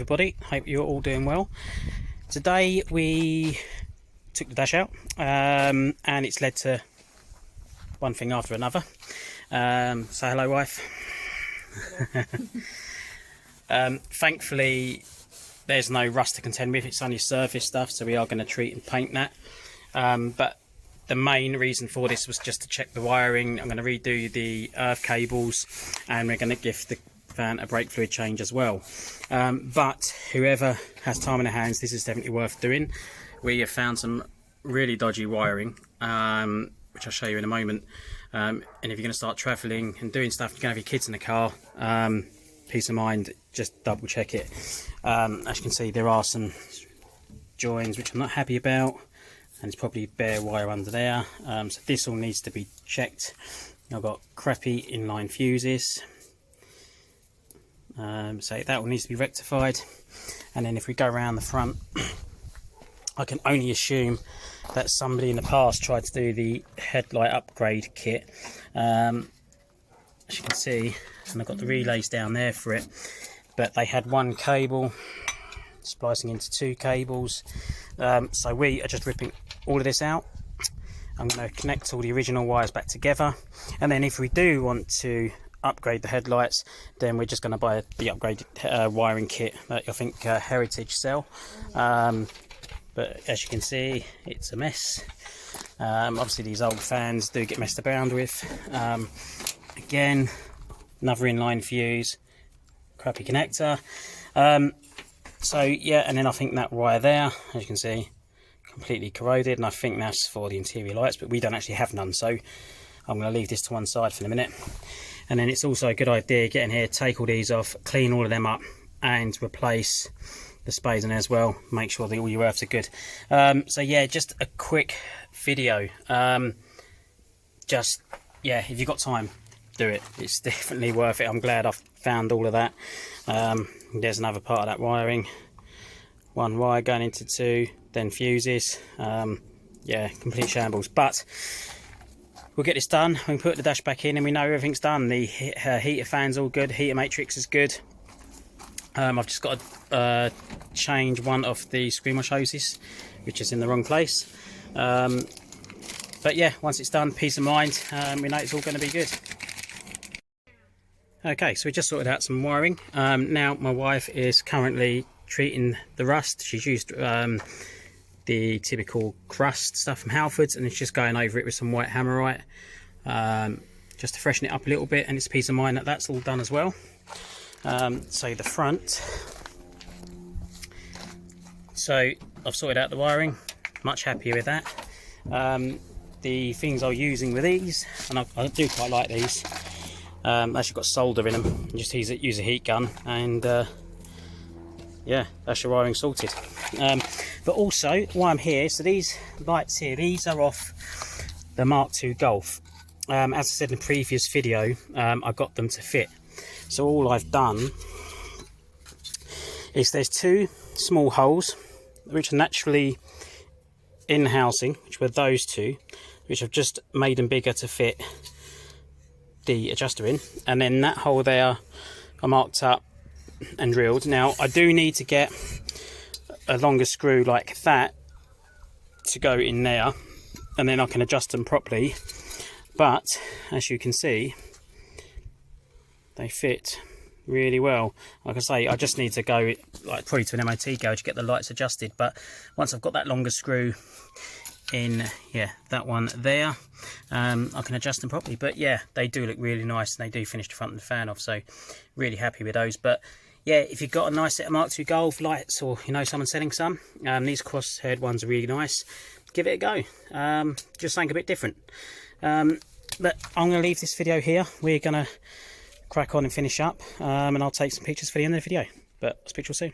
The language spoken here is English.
everybody, hope you're all doing well. Today we took the dash out and it's led to one thing after another. Say hello, wife. Thankfully there's no rust to contend with, it's only surface stuff, so we are going to treat and paint that. But the main reason for this was just to check the wiring. I'm going to redo the earth cables and we're going to give the fan a brake fluid change as well. But whoever has time in their hands, this is definitely worth doing. We have found some really dodgy wiring, which I'll show you in a moment. And if you're going to start travelling and doing stuff, you're going to have your kids in the car, peace of mind, just double check it. As you can see, there are some joins which I'm not happy about, and it's probably bare wire under there. So this all needs to be checked. I've got crappy inline fuses. So that all needs to be rectified, and then if we go around the front, I can only assume that somebody in the past tried to do the headlight upgrade kit. As you can see, and I've got the relays down there for it, but they had one cable splicing into two cables. So we are just ripping all of this out. I'm going to connect all the original wires back together, and then if we do want to upgrade the headlights, then we're just going to buy the upgraded wiring kit that I think Heritage sell. But as you can see, it's a mess. Obviously these old fans do get messed around with. Again, another inline fuse, crappy connector. So yeah, and then I think that wire there, as you can see, completely corroded, and I think that's for the interior lights, but we don't actually have none, so I'm going to leave this to one side for a minute. And then it's also a good idea, get in here, take all these off, clean all of them up, and replace the spays in there as well. Make sure that all your earths are good. So yeah, just a quick video. Just, yeah, if you've got time, do it. It's definitely worth it. I'm glad I've found all of that. There's another part of that wiring. One wire going into two, then fuses. Yeah, complete shambles. But we'll get this done. We can put the dash back in and we know everything's done. The heater fan's all good, heater matrix is good. I've just got to change one of the screen wash hoses, which is in the wrong place. But yeah, once it's done, peace of mind, we know it's all going to be good. Okay, so we just sorted out some wiring. Now my wife is currently treating the rust. She's used the typical crust stuff from Halfords, and it's just going over it with some white hammerite, just to freshen it up a little bit, and it's peace of mind that that's all done as well. So the front, so I've sorted out the wiring, much happier with that. The things I'm using with these, and I do quite like these, actually got solder in them, just use a heat gun, and yeah, that's your wiring sorted. But also, while I'm here, so these lights here, these are off the Mark II Golf. As I said in the previous video, I got them to fit. So all I've done is there's two small holes which are naturally in the housing, which were those two, which I've just made them bigger to fit the adjuster in. And then that hole there I marked up and drilled. Now I do need to get a longer screw like that to go in there, and then I can adjust them properly. But as you can see, they fit really well. Like I say, I just need to go like probably to an MOT garage to get the lights adjusted, but once I've got that longer screw in, yeah, that one there, I can adjust them properly. But yeah, they do look really nice, and they do finish the front of the fan off, so really happy with those. But yeah, if you've got a nice set of Mark II Golf lights, or you know someone selling some, these cross-haired ones are really nice. Give it a go. Just something a bit different. But I'm going to leave this video here. We're going to crack on and finish up, and I'll take some pictures for the end of the video. But I'll speak to you soon.